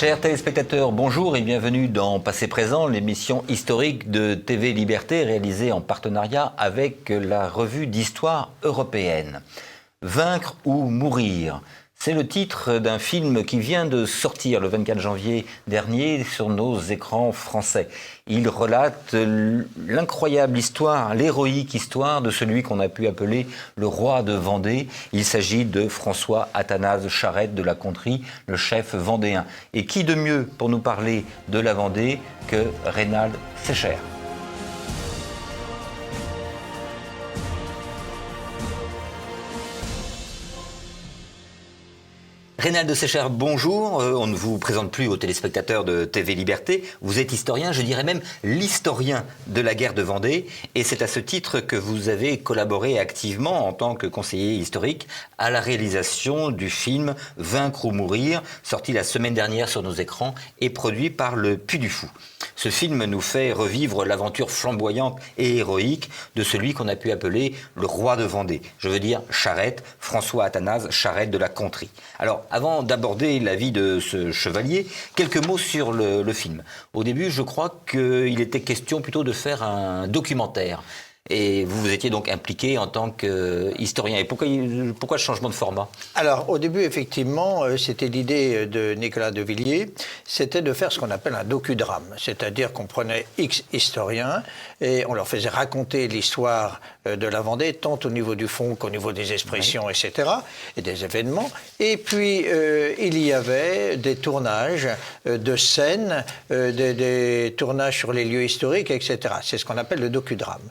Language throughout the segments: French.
Chers téléspectateurs, bonjour et bienvenue dans Passé Présent, l'émission historique de TV Liberté réalisée en partenariat avec la revue d'histoire européenne. Vaincre ou mourir, c'est le titre d'un film qui vient de sortir le 24 janvier dernier sur nos écrans français. Il relate l'incroyable histoire, l'héroïque histoire de celui qu'on a pu appeler le roi de Vendée. Il s'agit de François Athanase Charette de la Contrie, le chef vendéen. Et qui de mieux pour nous parler de la Vendée que Reynald Secher. Reynald Secher, bonjour. On ne vous présente plus aux téléspectateurs de TV Liberté. Vous êtes historien, je dirais même l'historien de la guerre de Vendée. Et c'est à ce titre que vous avez collaboré activement en tant que conseiller historique à la réalisation du film Vaincre ou mourir, sorti la semaine dernière sur nos écrans et produit par le Puy du Fou. Ce film nous fait revivre l'aventure flamboyante et héroïque de celui qu'on a pu appeler le roi de Vendée. Je veux dire Charette, François Athanase Charette de la Contrie. Alors, avant d'aborder la vie de ce chevalier, quelques mots sur le film. Au début, je crois qu'il était question plutôt de faire un documentaire. Et vous vous étiez donc impliqué en tant qu'historien. Et pourquoi le changement de format? Alors, au début, effectivement, c'était l'idée de Nicolas de Villiers, c'était de faire ce qu'on appelle un docudrame. C'est-à-dire qu'on prenait X historiens et on leur faisait raconter l'histoire de la Vendée, tant au niveau du fond qu'au niveau des expressions, oui, etc., et des événements. Et puis, il y avait des tournages de scènes, des tournages sur les lieux historiques, etc. C'est ce qu'on appelle le docudrame.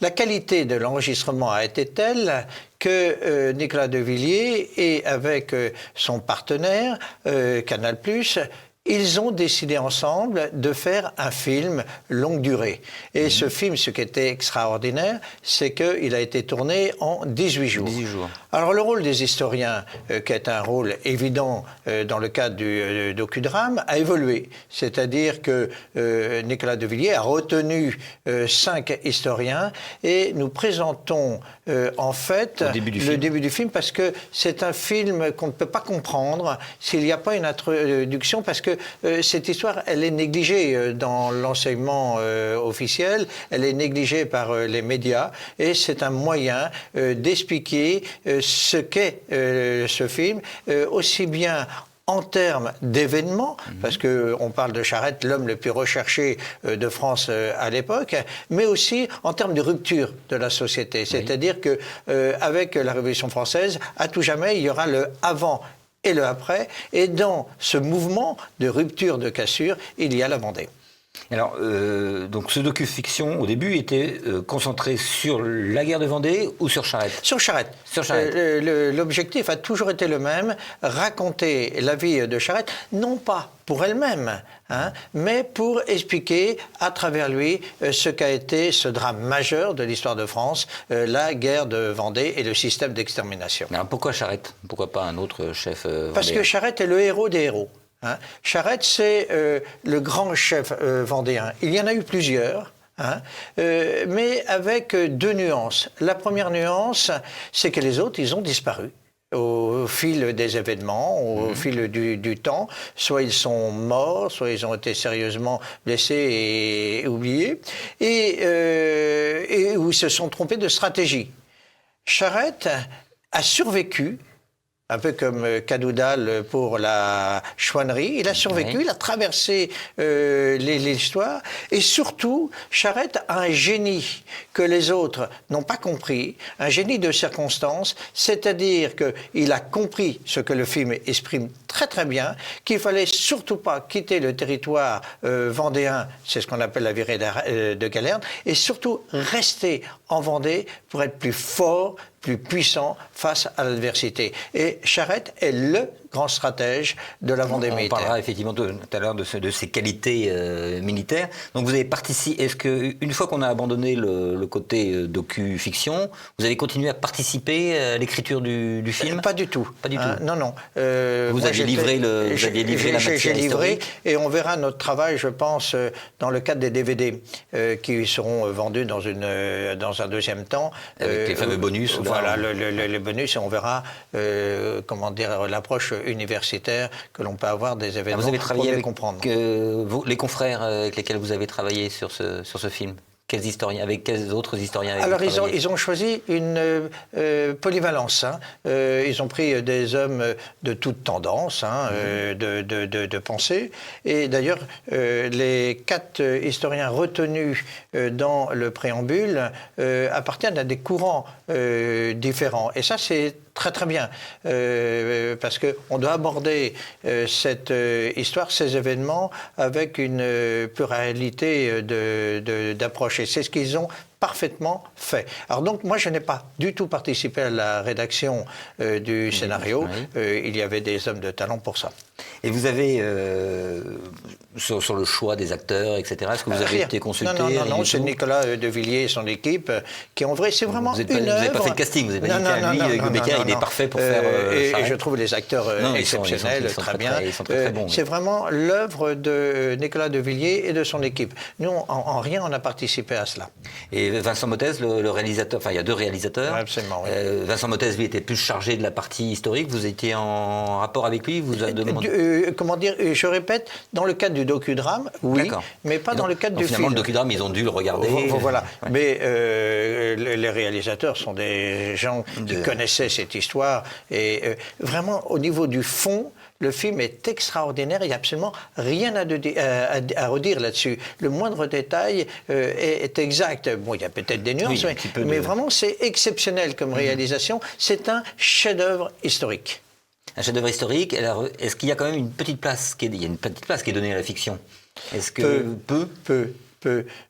La qualité de l'enregistrement a été telle que Nicolas de Villiers et avec son partenaire, Canal+, ils ont décidé ensemble de faire un film longue durée. Et ce film, ce qui était extraordinaire, c'est qu'il a été tourné en 18 jours. 18 jours. Alors le rôle des historiens, qui est un rôle évident dans le cadre du docudrame, a évolué. C'est-à-dire que Nicolas de Villiers a retenu 5 historiens et nous présentons en fait le début du film parce que c'est un film qu'on ne peut pas comprendre s'il n'y a pas une introduction parce que cette histoire, elle est négligée dans l'enseignement officiel, elle est négligée par les médias et c'est un moyen d'expliquer ce qu'est ce film, aussi bien en termes d'événements, parce qu'on parle de Charette, l'homme le plus recherché de France à l'époque, mais aussi en termes de rupture de la société. C'est-à-dire que avec la Révolution française, à tout jamais, il y aura le avant et le après, et dans ce mouvement de rupture, de cassure, il y a la Vendée. Alors, donc ce docu-fiction, au début, était concentré sur la guerre de Vendée ou sur Charette? Sur Charette. Sur Charette. L'objectif a toujours été le même, raconter la vie de Charette, non pas pour elle-même, hein, mais pour expliquer à travers lui ce qu'a été ce drame majeur de l'histoire de France, la guerre de Vendée et le système d'extermination. Alors pourquoi Charette? Pourquoi pas un autre chef vendéen? Parce que Charette est le héros des héros. Hein. Charette, c'est le grand chef vendéen. Il y en a eu plusieurs, hein, mais avec 2 nuances. La première nuance, c'est que les autres, ils ont disparu au fil des événements, au fil du temps. Soit ils sont morts, soit ils ont été sérieusement blessés et oubliés, et où ils se sont trompés de stratégie. Charette a survécu, un peu comme Cadoudal pour la chouannerie. Il a survécu, oui. Il a traversé l'histoire. Et surtout, Charette a un génie que les autres n'ont pas compris, un génie de circonstance, c'est-à-dire qu'il a compris ce que le film exprime très très bien, qu'il fallait surtout pas quitter le territoire vendéen, c'est ce qu'on appelle la virée de Galerne, et surtout rester en Vendée pour être plus fort, plus puissant face à l'adversité. Et Charette est le grand stratège de la Vendée militaire. On parlera effectivement tout à l'heure de ses qualités militaires. Donc vous avez participé, est-ce qu'une fois qu'on a abandonné le côté docu-fiction, vous avez continué à participer à l'écriture du film? Pas du tout. Pas du tout. Non, non. Vous aviez livré la matière J'ai livré, historique. et on verra notre travail, je pense, dans le cadre des DVD qui seront vendus dans un deuxième temps. Avec les fameux bonus. Voilà, le bonus, et on verra comment dire l'approche universitaire que l'on peut avoir des événements vous avez travaillé pour avec comprendre. Les confrères avec lesquels vous avez travaillé sur ce film. Quels historiens, avec quels autres historiens avez-vous Alors travaillé? ils ont choisi une polyvalence. Ils ont pris des hommes de toute tendance, de pensée. Et d'ailleurs, les 4 historiens retenus dans le préambule appartiennent à des courants différents. Et ça, c'est très très bien, parce qu'on doit aborder cette histoire, ces événements, avec une pluralité d'approches. Et c'est ce qu'ils ont parfaitement fait. Alors donc, moi, je n'ai pas du tout participé à la rédaction du scénario. Il y avait des hommes de talent pour ça. Et vous avez, sur le choix des acteurs, etc., est-ce que vous avez été consulté? Non, c'est Nicolas de Villiers et son équipe qui ont vrai. C'est vraiment une œuvre. Vous n'avez pas fait de casting, vous avez pas dit qu'à lui, Gobekar, il est parfait pour faire et je trouve les acteurs exceptionnels, ils sont très bien. Ils sont très bons. C'est vraiment l'œuvre de Nicolas de Villiers et de son équipe. Nous, en rien, on a participé à cela. Et Vincent Mottez, le réalisateur, enfin il y a 2 réalisateurs. Absolument, oui. Vincent Mottez, lui, était plus chargé de la partie historique. Vous étiez en rapport avec lui? Vous a demandé... Comment dire, je répète, dans le cadre du docudrame, oui, mais pas dans le cadre du finalement, film. le docudrame, ils ont dû le regarder. Voilà. Ouais. Mais les réalisateurs sont des gens qui connaissaient cette histoire. Et vraiment, au niveau du fond, le film est extraordinaire. Il n'y a absolument rien à redire là-dessus. Le moindre détail est exact. Bon, il y a peut-être des nuances, mais vraiment, c'est exceptionnel comme réalisation. C'est un chef-d'œuvre historique. Un chef-d'œuvre historique. Alors, est-ce qu'il y a quand même une petite place il y a une petite place qui est donnée à la fiction? Est-ce que peu.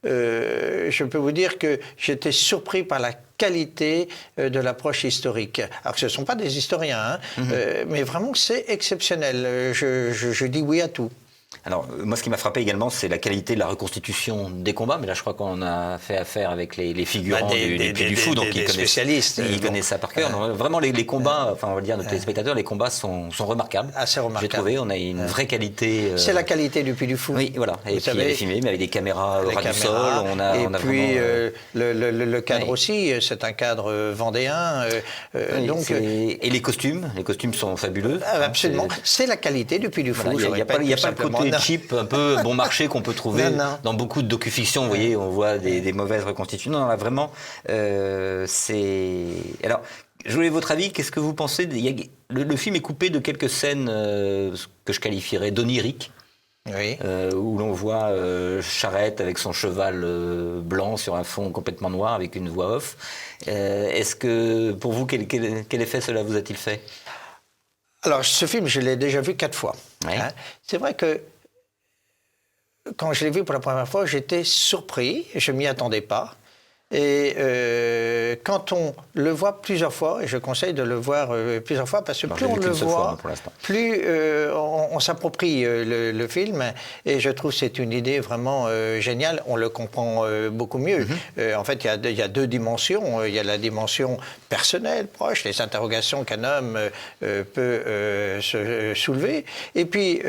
Je peux vous dire que j'étais surpris par la qualité de l'approche historique. Alors que ce ne sont pas des historiens, mais vraiment c'est exceptionnel. Je dis oui à tout. Alors, moi, ce qui m'a frappé également, c'est la qualité de la reconstitution des combats. Mais là, je crois qu'on a fait affaire avec les figurants du Puy du Fou, donc ils connaissent ça par cœur. Donc, vraiment, les combats, enfin, on va dire, nos téléspectateurs, les combats sont remarquables. Assez remarquables. J'ai trouvé, on a une vraie qualité. C'est la qualité du Puy du Fou. Oui, voilà. Et puis, il est filmé, mais avec des caméras au ras du sol. Et puis, le cadre aussi, c'est un cadre vendéen. Et les costumes sont fabuleux. Absolument. C'est la qualité du Puy du Fou. Il n'y a pas le côté cheap, un peu bon marché qu'on peut trouver dans beaucoup de docu-fictions. Vous voyez, on voit des mauvaises reconstitutions. Non, là, vraiment, c'est... Alors, je voulais votre avis. Qu'est-ce que vous pensez le film est coupé de quelques scènes que je qualifierais d'oniriques. Oui. Où l'on voit Charette avec son cheval blanc sur un fond complètement noir avec une voix off. Est-ce que, pour vous, quel effet cela vous a-t-il fait? Alors, ce film, je l'ai déjà vu 4 fois. Oui. C'est vrai que quand je l'ai vu pour la première fois, j'étais surpris, je ne m'y attendais pas. Et quand on le voit plusieurs fois, et je conseille de le voir plusieurs fois, parce que plus on le voit, plus on s'approprie le film. Et je trouve que c'est une idée vraiment géniale. On le comprend beaucoup mieux. En fait, il y a 2 dimensions. Il y a la dimension personnelle, proche, les interrogations qu'un homme peut se soulever. Et puis,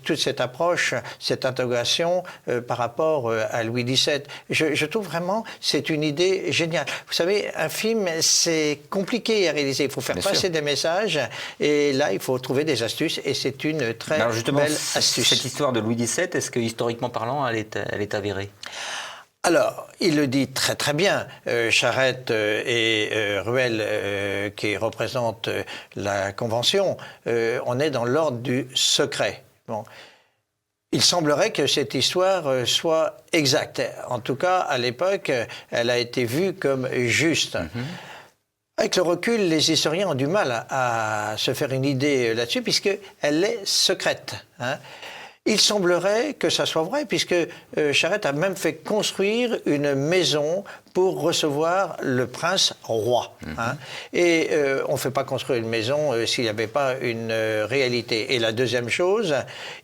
toute cette approche, cette interrogation par rapport à Louis XVII. Je trouve vraiment c'est une idée géniale. Vous savez, un film, c'est compliqué à réaliser. Il faut faire passer des messages. Et là, il faut trouver des astuces. Et c'est une très belle astuce. Cette histoire de Louis XVII, est-ce que, historiquement parlant, elle est avérée? Alors, il le dit très très bien. Charette et Ruel, qui représentent la Convention, on est dans l'ordre du secret. Bon. Il semblerait que cette histoire soit exacte. En tout cas, à l'époque, elle a été vue comme juste. Avec le recul, les historiens ont du mal à se faire une idée là-dessus, puisqu'elle est secrète. Il semblerait que ça soit vrai, puisque Charette a même fait construire une maison pour recevoir le prince roi. Et on ne fait pas construire une maison s'il n'y avait pas une réalité. Et la deuxième chose,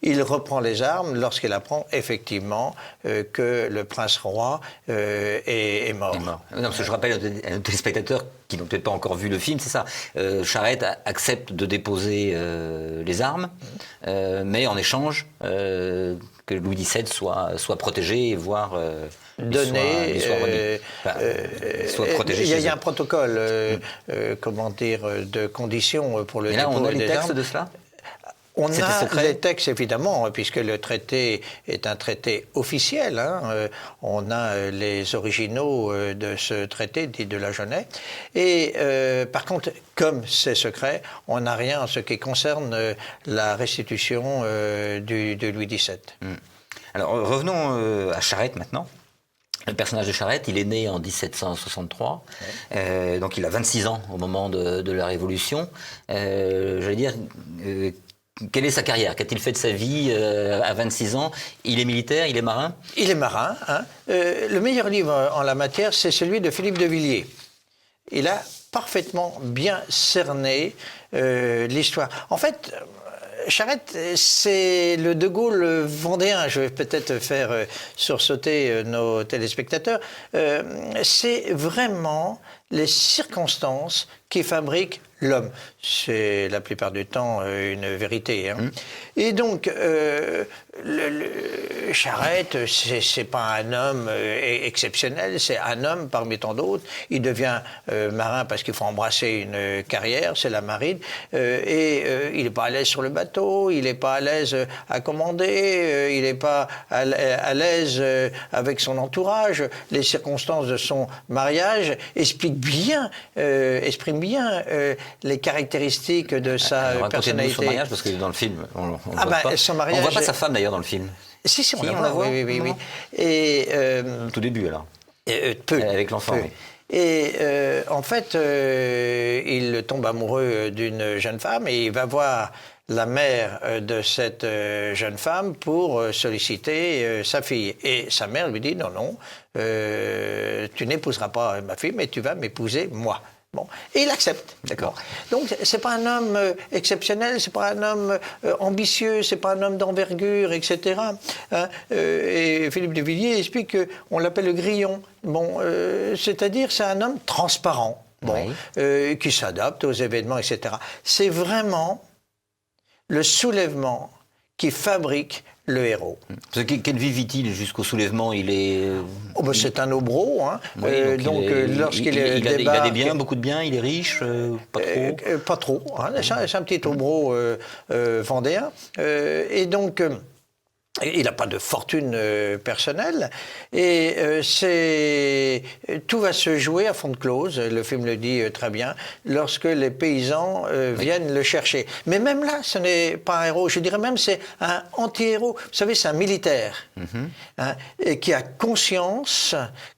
il reprend les armes lorsqu'il apprend effectivement que le prince roi est mort. Non, parce que je rappelle à nos téléspectateurs qui n'ont peut-être pas encore vu le film, c'est ça. Charette accepte de déposer les armes, mais en échange que Louis XVII soit protégé, voire soit protégé. Il y a un protocole, comment dire, de conditions pour le dépôt des armes. Mais là, on a les textes de cela. On C'était a secret. les textes, évidemment, puisque le traité est un traité officiel. On a les originaux de ce traité, dit de la Genève. Et par contre, comme c'est secret, on n'a rien en ce qui concerne la restitution de Louis XVII. Alors revenons à Charette maintenant. Le personnage de Charette, il est né en 1763, donc il a 26 ans au moment de la Révolution. J'allais dire, quelle est sa carrière? Qu'a-t-il fait de sa vie à 26 ans? Il est militaire, il est marin? Il est marin. Le meilleur livre en la matière, c'est celui de Philippe de Villiers. Il a parfaitement bien cerné l'histoire. En fait, Charette, c'est le De Gaulle vendéen. Je vais peut-être faire sursauter nos téléspectateurs. C'est vraiment les circonstances qui fabriquent l'homme. C'est la plupart du temps une vérité. Et donc, Charette, c'est pas un homme exceptionnel, c'est un homme parmi tant d'autres. Il devient marin parce qu'il faut embrasser une carrière, c'est la marine. Il n'est pas à l'aise sur le bateau, il n'est pas à l'aise à commander, il n'est pas à l'aise avec son entourage. Les circonstances de son mariage expriment bien les caractéristiques de sa personnalité. Son mariage, parce que dans le film, on ne voit pas. Son mariage, on voit pas sa femme d'ailleurs dans le film. Si, on la voit. Oui. Et tout début alors. Peu. Avec l'enfant. Oui. Et en fait, il tombe amoureux d'une jeune femme et il va voir la mère de cette jeune femme pour solliciter sa fille. Et sa mère lui dit non, tu n'épouseras pas ma fille, mais tu vas m'épouser moi. Bon, et il accepte. D'accord. Donc c'est pas un homme exceptionnel, c'est pas un homme ambitieux, c'est pas un homme d'envergure, etc. Et Philippe de Villiers explique qu'on l'appelle le grillon. Bon, c'est-à-dire c'est un homme transparent, qui s'adapte aux événements, etc. C'est vraiment le soulèvement qui fabrique le héros. Quelle vie vit-il jusqu'au soulèvement? Il est... c'est un obro. Donc lorsqu'il il a des biens, beaucoup de biens, il est riche, pas trop. Pas trop. C'est un petit obro vendéen. Et donc... il n'a pas de fortune personnelle et tout va se jouer à fond de close, le film le dit très bien, lorsque les paysans viennent le chercher. Mais même là, ce n'est pas un héros, je dirais même c'est un anti-héros. Vous savez, c'est un militaire et qui a conscience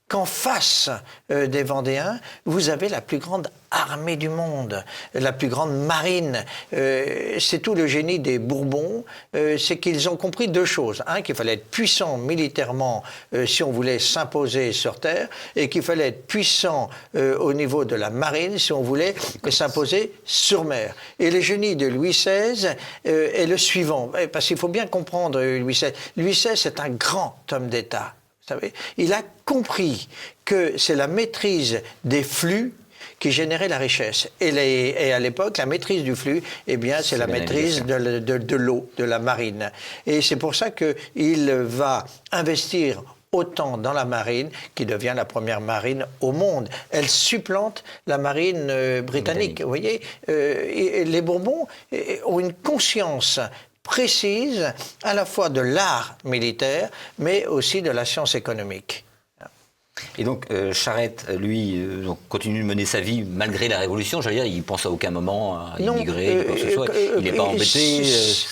qu'en face des Vendéens, vous avez la plus grande armée du monde, la plus grande marine. C'est tout le génie des Bourbons, c'est qu'ils ont compris deux choses. Un, qu'il fallait être puissant militairement si on voulait s'imposer sur terre, et qu'il fallait être puissant au niveau de la marine si on voulait s'imposer sur mer. Et le génie de Louis XVI est le suivant, parce qu'il faut bien comprendre Louis XVI. Louis XVI, c'est un grand homme d'État. Vous savez, il a compris que c'est la maîtrise des flux qui générait la richesse. Et à l'époque, la maîtrise du flux, c'est la maîtrise de l'eau, de la marine. Et c'est pour ça qu'il va investir autant dans la marine, qui devient la première marine au monde. Elle supplante la marine britannique. Vous voyez, les Bourbons ont une conscience précise à la fois de l'art militaire, mais aussi de la science économique. Et donc Charette, lui, continue de mener sa vie malgré la Révolution. J'allais dire, il pense à aucun moment à immigrer, quoi que ce soit. Il n'est pas embêté.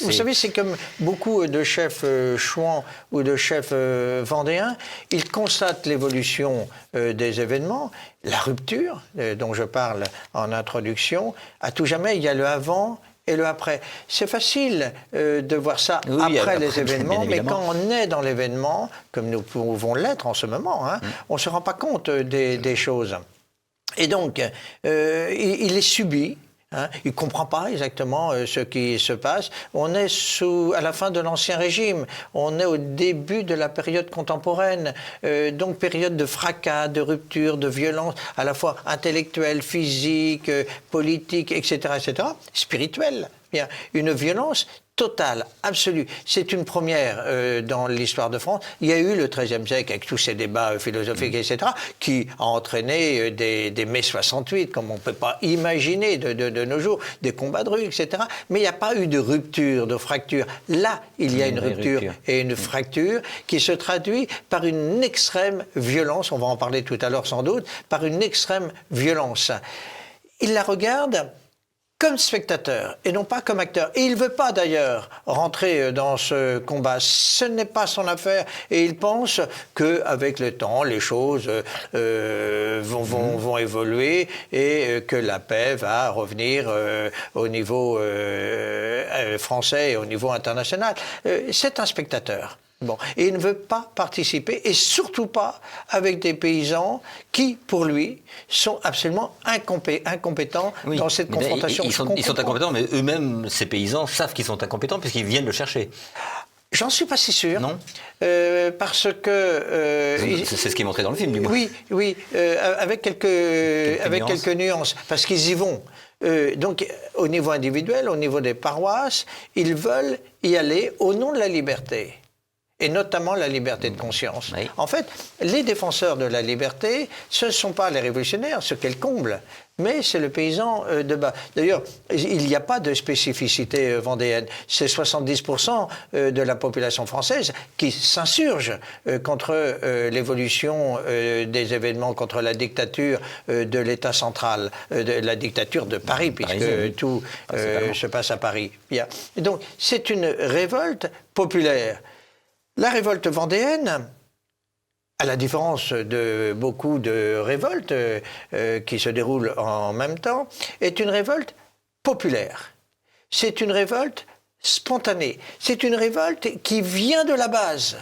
Vous savez, c'est comme beaucoup de chefs chouans ou de chefs vendéens. Ils constatent l'évolution des événements, la rupture dont je parle en introduction. À tout jamais, il y a le avant et le après. C'est facile de voir ça après les événements, mais quand on est dans l'événement, comme nous pouvons l'être en ce moment, on ne se rend pas compte des choses. Et donc, il est subi. Il ne comprend pas exactement ce qui se passe. On est à la fin de l'Ancien Régime, on est au début de la période contemporaine, donc période de fracas, de rupture, de violence, à la fois intellectuelle, physique, politique, etc., spirituelle. Bien, une violence totale, absolue. C'est une première dans l'histoire de France. Il y a eu le XIIIe siècle, avec tous ces débats philosophiques, etc., qui a entraîné des mai 68, comme on ne peut pas imaginer de nos jours, des combats de rue, etc. Mais il n'y a pas eu de rupture, de fracture. Là, il y a une rupture et une fracture qui se traduit par une extrême violence, on va en parler tout à l'heure sans doute, par une extrême violence. Il la regarde comme spectateur et non pas comme acteur. Et il ne veut pas d'ailleurs rentrer dans ce combat. Ce n'est pas son affaire. Et il pense qu'avec le temps, les choses vont évoluer et que la paix va revenir au niveau français et au niveau international. C'est un spectateur. Bon. Et il ne veut pas participer, et surtout pas avec des paysans qui, pour lui, sont absolument incompétents dans cette confrontation. Ils sont incompétents, mais eux-mêmes, ces paysans, savent qu'ils sont incompétents puisqu'ils viennent le chercher. J'en suis pas si sûr. Non. Parce que... c'est ce qui est montré dans le film, du moins. Oui, avec quelques nuances, parce qu'ils y vont. Donc, au niveau individuel, au niveau des paroisses, ils veulent y aller au nom de la liberté. Et notamment la liberté de conscience. Oui. En fait, les défenseurs de la liberté, ce ne sont pas les révolutionnaires, ce qu'elles comblent, mais c'est le paysan de bas. D'ailleurs, il n'y a pas de spécificité vendéenne. C'est 70% de la population française qui s'insurge contre l'évolution des événements, contre la dictature de l'État central, de la dictature de Paris, puisque tout se passe à Paris. Bien. Et donc, c'est une révolte populaire. La révolte vendéenne, à la différence de beaucoup de révoltes qui se déroulent en même temps, est une révolte populaire. C'est une révolte spontanée. C'est une révolte qui vient de la base.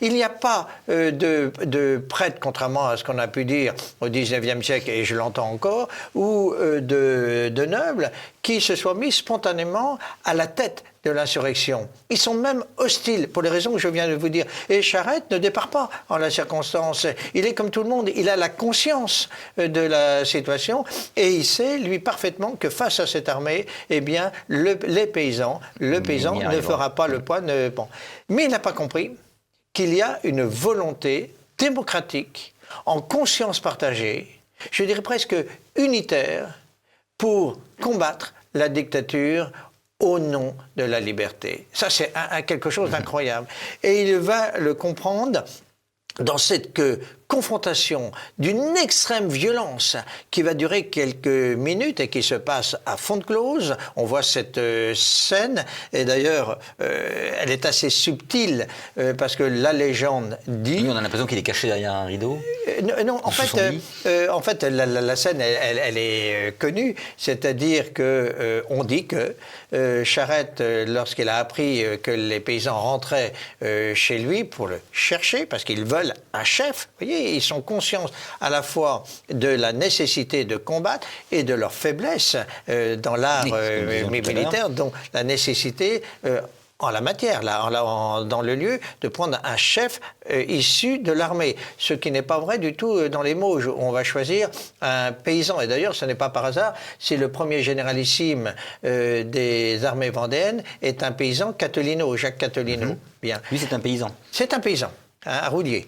Il n'y a pas de prêtre, contrairement à ce qu'on a pu dire au XIXe siècle, et je l'entends encore, ou de nobles qui se soient mis spontanément à la tête de l'insurrection. Ils sont même hostiles, pour les raisons que je viens de vous dire. Et Charette ne départ pas en la circonstance. Il est comme tout le monde, il a la conscience de la situation, et il sait, lui, parfaitement que face à cette armée, eh bien, le paysan ne fera pas le poids. Bon. Mais il n'a pas compris qu'il y a une volonté démocratique, en conscience partagée, je dirais presque unitaire, pour combattre la dictature au nom de la liberté. Ça, c'est quelque chose d'incroyable. Et il va le comprendre dans cette confrontation d'une extrême violence qui va durer quelques minutes et qui se passe à fond de close. On voit cette scène, et d'ailleurs, elle est assez subtile, parce que la légende dit... Oui, on a l'impression qu'il est caché derrière un rideau. Non, en fait, la scène, elle est connue, c'est-à-dire que on dit que Charette, lorsqu'il a appris que les paysans rentraient chez lui pour le chercher, parce qu'ils veulent un chef, vous voyez, ils sont conscients à la fois de la nécessité de combattre et de leur faiblesse dans l'art militaire, donc la nécessité en la matière, dans le lieu, de prendre un chef issu de l'armée. Ce qui n'est pas vrai du tout dans les Mauges, où on va choisir un paysan. Et d'ailleurs, ce n'est pas par hasard si le premier généralissime des armées vendéennes est un paysan Cathelino, Jacques Cathelino. Bien. Lui, c'est un paysan. C'est un paysan. Un roulier.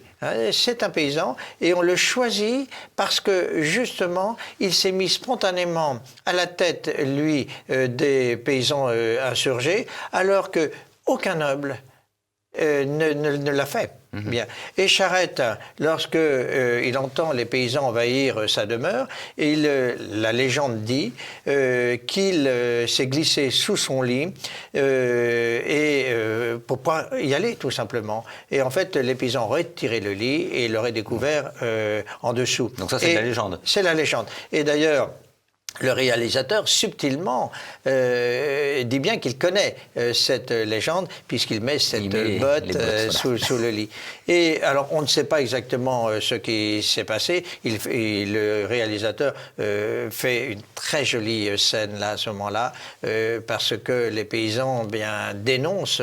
C'est un paysan et on le choisit parce que justement il s'est mis spontanément à la tête, lui, des paysans insurgés, alors que aucun noble ne l'a fait. Bien. Et Charette, lorsque il entend les paysans envahir sa demeure, la légende dit qu'il s'est glissé sous son lit pour pas y aller tout simplement. Et en fait, les paysans auraient tiré le lit et l'auraient découvert en dessous. Donc ça, c'est la légende. C'est la légende. Et d'ailleurs, le réalisateur, subtilement, dit bien qu'il connaît cette légende, puisqu'il met cette botte sous le lit. Et alors, on ne sait pas exactement ce qui s'est passé. Le réalisateur fait une très jolie scène là, à ce moment-là, parce que les paysans dénoncent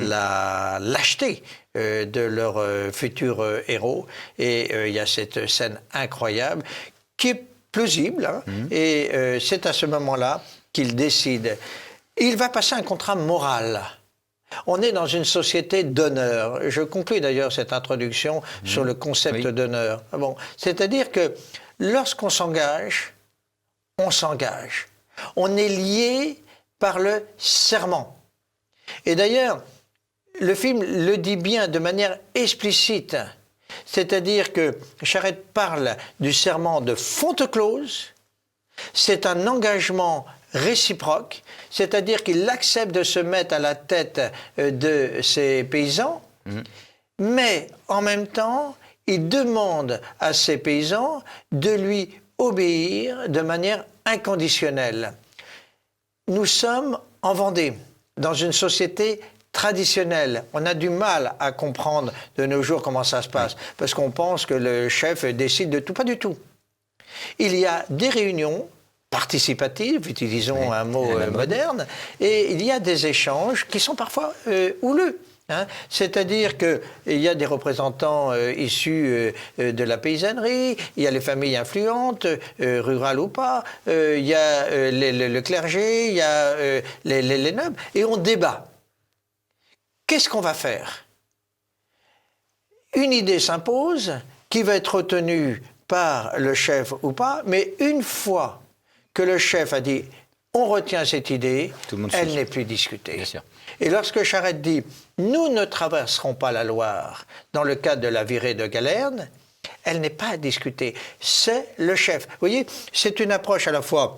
la lâcheté de leur futur héros. Et il y a cette scène incroyable qui est plausible, et c'est à ce moment-là qu'il décide il va passer un contrat moral. On est dans une société d'honneur. Je conclus d'ailleurs cette introduction sur le concept d'honneur. Bon, c'est-à-dire que lorsqu'on s'engage, on s'engage. On est lié par le serment. Et d'ailleurs, le film le dit bien de manière explicite. C'est-à-dire que Charette parle du serment de Fonteclose. C'est un engagement réciproque, c'est-à-dire qu'il accepte de se mettre à la tête de ses paysans, mais en même temps, il demande à ses paysans de lui obéir de manière inconditionnelle. Nous sommes en Vendée, dans une société traditionnelle. On a du mal à comprendre de nos jours comment ça se passe, parce qu'on pense que le chef décide de tout. Pas du tout. Il y a des réunions participatives, utilisons un mot moderne, et il y a des échanges qui sont parfois houleux. Hein. C'est-à-dire qu'il y a des représentants issus de la paysannerie, il y a les familles influentes, rurales ou pas, il y a le clergé, il y a les nobles, et on débat. Qu'est-ce qu'on va faire? Une idée s'impose qui va être retenue par le chef ou pas, mais une fois que le chef a dit « on retient cette idée », elle n'est plus discutée. Bien sûr. Et lorsque Charette dit « nous ne traverserons pas la Loire dans le cadre de la virée de Galerne », elle n'est pas à discuter. C'est le chef. Vous voyez, c'est une approche à la fois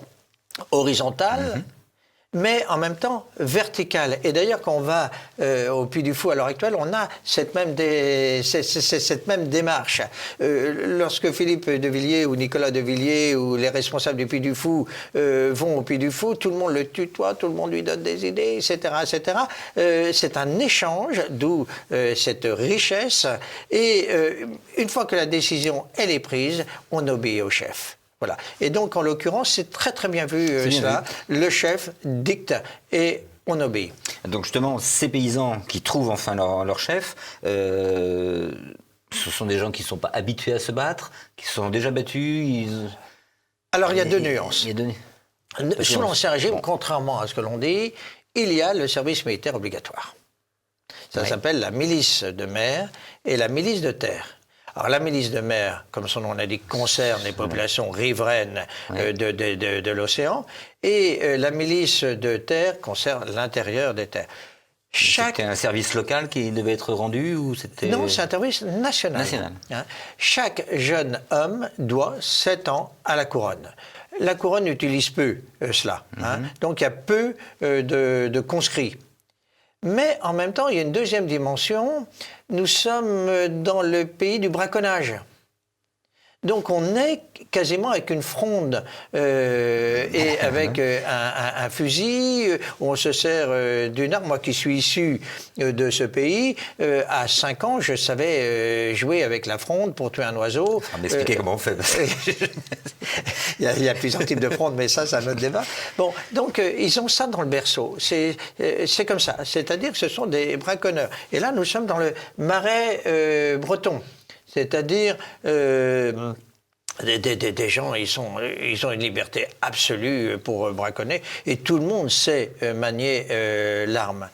horizontale, mais en même temps verticale. Et d'ailleurs, quand on va au Puy du Fou à l'heure actuelle, on a cette même démarche. Lorsque Philippe de Villiers ou Nicolas de Villiers ou les responsables du Puy du Fou vont au Puy du Fou, tout le monde le tutoie, tout le monde lui donne des idées, etc. etc. C'est un échange, d'où cette richesse. Et une fois que la décision elle est prise, on obéit au chef. Voilà. Et donc, en l'occurrence, c'est très très bien vu cela. Le chef dicte et on obéit. Donc justement, ces paysans qui trouvent enfin leur chef, ce sont des gens qui ne sont pas habitués à se battre, qui se sont déjà battus. Alors, il y a deux nuances. Sous l'Ancien Régime, contrairement à ce que l'on dit, il y a le service militaire obligatoire. Ça s'appelle la milice de mer et la milice de terre. Alors la milice de mer, comme son nom l'indique, concerne les populations riveraines de l'océan, et la milice de terre concerne l'intérieur des terres. C'était un service local qui devait être rendu ou c'était... Non, c'est un service national. Hein. Chaque jeune homme doit 7 ans à la couronne. La couronne utilise peu cela, hein. Donc il y a peu de conscrits. Mais en même temps, il y a une deuxième dimension. Nous sommes dans le pays du braconnage. Donc on est quasiment avec une fronde et avec un fusil, où on se sert d'une arme. Moi qui suis issu de ce pays, à 5 ans, je savais jouer avec la fronde pour tuer un oiseau. M'expliquer comment on fait. Il y a plusieurs types de fronde, mais ça, c'est un autre débat. Bon, donc ils ont ça dans le berceau. C'est comme ça. C'est-à-dire que ce sont des braconneurs. Et là, nous sommes dans le marais breton. C'est-à-dire des gens, ils ont une liberté absolue pour braconner et tout le monde sait manier l'arme.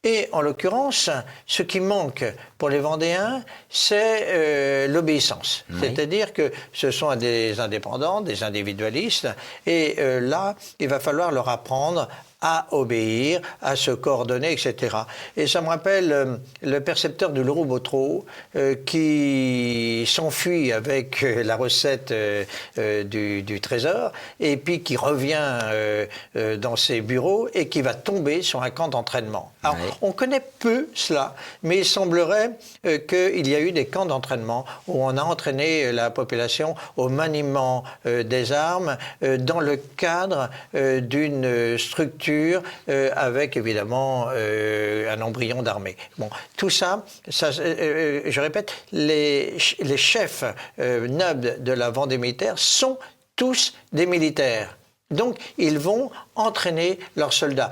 Et en l'occurrence, ce qui manque pour les Vendéens, c'est l'obéissance. Oui. C'est-à-dire que ce sont des indépendants, des individualistes, et là, il va falloir leur apprendre à obéir, à se coordonner, etc. Et ça me rappelle le percepteur de Leroux-Botreau qui s'enfuit avec la recette du trésor et puis qui revient dans ses bureaux et qui va tomber sur un camp d'entraînement. Alors, on connaît peu cela, mais il semblerait qu'il y a eu des camps d'entraînement où on a entraîné la population au maniement des armes dans le cadre d'une structure avec évidemment un embryon d'armée. Bon, tout ça, je répète, les chefs nobles de la Vendée militaire sont tous des militaires. Donc, ils vont entraîner leurs soldats.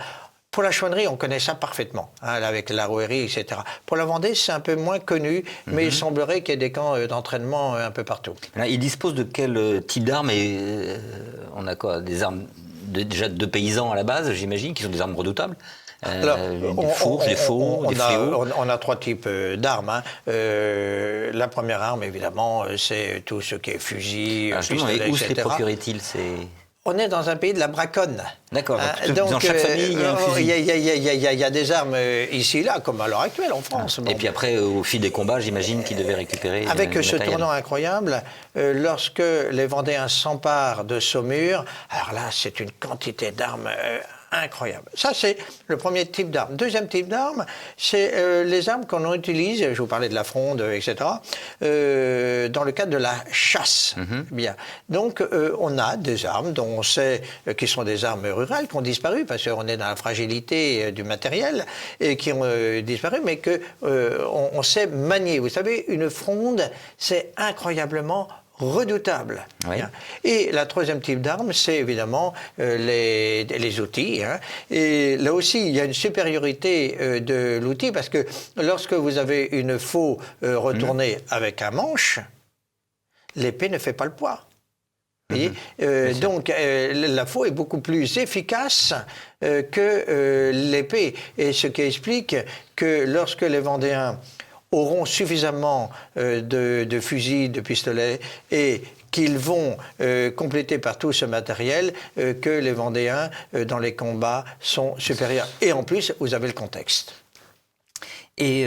Pour la chouannerie, on connaît ça parfaitement, hein, avec la rouerie, etc. Pour la Vendée, c'est un peu moins connu, mais il semblerait qu'il y ait des camps d'entraînement un peu partout. Là, ils disposent de quel type d'armes et on a quoi? Des armes déjà de paysans à la base, j'imagine, qui sont des armes redoutables. Alors, des fourches, des faux, des fléaux. On a trois types d'armes. Hein. La première arme, évidemment, c'est tout ce qui est fusil, pistolet, et où se les etc. procurait-il On est dans un pays de la braconne. D'accord. Donc, dans chaque famille, il y a un fusil. Il y a des armes ici et là, comme à l'heure actuelle en France. Et puis après, au fil des combats, j'imagine qu'ils devaient récupérer avec du ce matériel. tournant incroyable, lorsque les Vendéens s'emparent de Saumur, alors là, c'est une quantité d'armes incroyable. Ça, c'est le premier type d'arme. Deuxième type d'arme, c'est les armes qu'on utilise, je vous parlais de la fronde, etc., dans le cadre de la chasse. Bien. Donc, on a des armes dont on sait qui sont des armes rurales, qui ont disparu, parce qu'on est dans la fragilité du matériel, et qui ont disparu, mais qu'on sait manier. Vous savez, une fronde, c'est incroyablement redoutable. Oui. Et la troisième type d'arme, c'est évidemment les outils. Hein. Et là aussi, il y a une supériorité de l'outil parce que lorsque vous avez une faux retournée avec un manche, l'épée ne fait pas le poids. Donc la faux est beaucoup plus efficace que l'épée. Et ce qui explique que lorsque les Vendéens auront suffisamment de fusils, de pistolets et qu'ils vont compléter par tout ce matériel que les Vendéens, dans les combats, sont supérieurs. Et en plus, vous avez le contexte. Et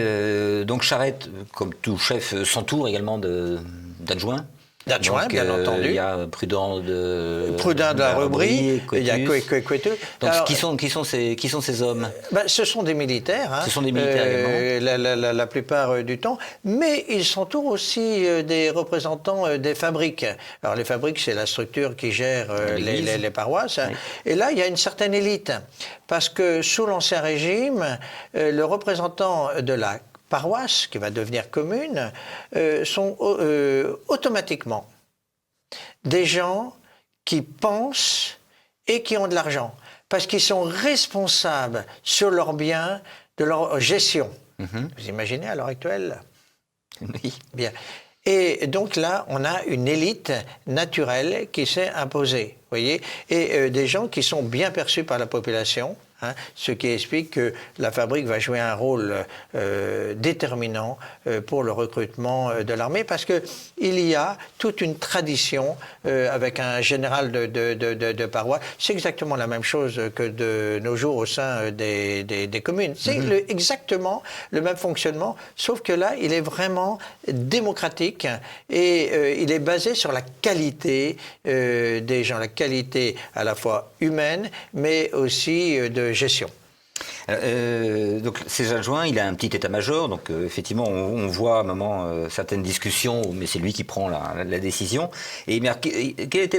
donc Charette, comme tout chef, s'entoure également d'adjoints. D'adjoints, bien entendu. Il y a Prudent de la Rubrie, il y a Coëteux. Donc, alors, qui sont ces hommes? Ce sont des militaires. Hein, ce sont des militaires également. La plupart du temps. Mais ils s'entourent aussi des représentants des fabriques. Alors les fabriques, c'est la structure qui gère les paroisses. Oui. Et là, il y a une certaine élite. Parce que sous l'Ancien Régime, le représentant de la paroisse, qui va devenir commune, sont automatiquement des gens qui pensent et qui ont de l'argent. Parce qu'ils sont responsables sur leurs biens, de leur gestion. Vous imaginez à l'heure actuelle? Oui. Bien. Et donc là, on a une élite naturelle qui s'est imposée, voyez, et des gens qui sont bien perçus par la population. Hein, ce qui explique que la fabrique va jouer un rôle déterminant pour le recrutement de l'armée, parce qu'il y a toute une tradition avec un général de paroisse. C'est exactement la même chose que de nos jours au sein des communes. C'est exactement le même fonctionnement, sauf que là, il est vraiment démocratique et il est basé sur la qualité des gens, la qualité à la fois humaine, mais aussi de gestion. Donc ces adjoints, il a un petit état-major, donc effectivement on voit à un moment certaines discussions, mais c'est lui qui prend la décision. Et bien,